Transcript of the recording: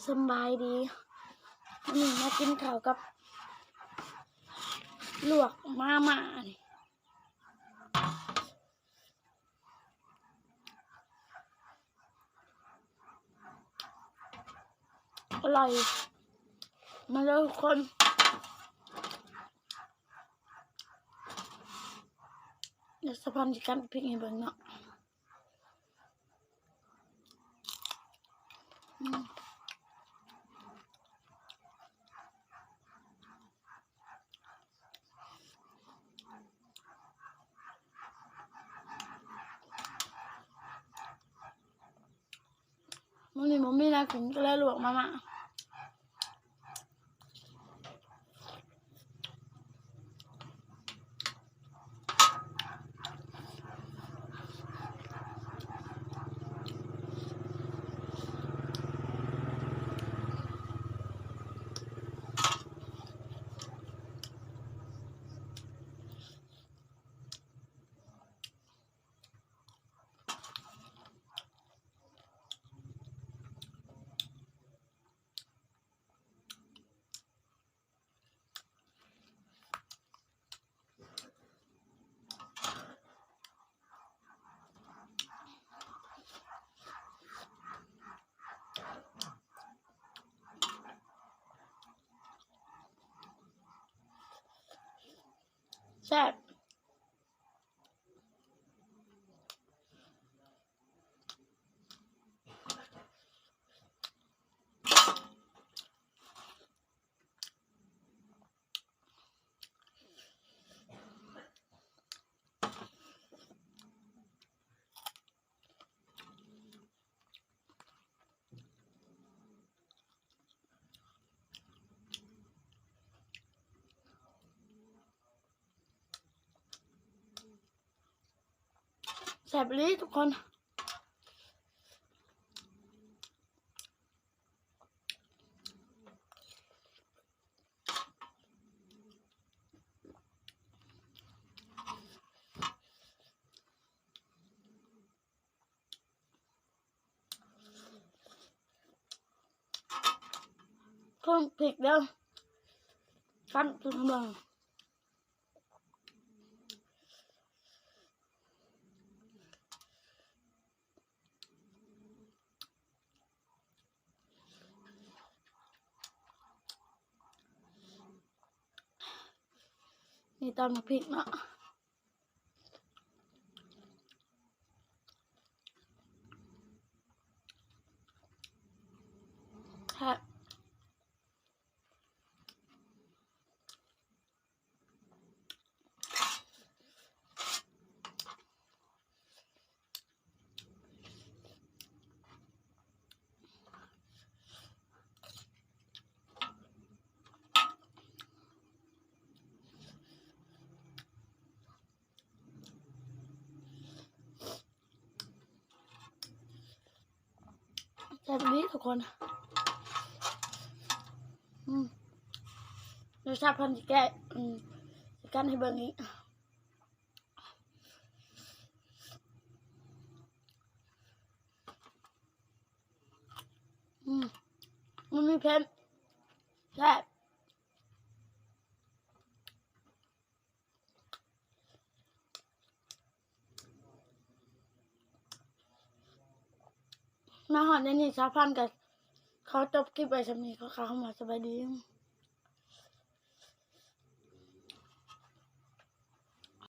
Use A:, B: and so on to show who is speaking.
A: สบายดีนี่มากินข้าวกับลวกมาม่านี่อร่อยมาเลยทุกคนเดี๋ยวสะพานจะกันพริกให้เบิ่งเนาะมันมีนะกินก็เลยลวกมาม่าแซ่บแซ่บเลยทุกคนเพิ่มพริกเด้อกันจุดเบิ่งนี่ตอนมาพริกเนาะแซ่บแซ่บเลยทุกคนรสชาติเพิ่นสิแก้สิกันให้เบิ่งอีกมันมีเผ็ดแซ่บมาหอดในนี่ชาวพันธุ์กับเขาจบคลิปไปสำนี้เขาเข้ามาสบายดี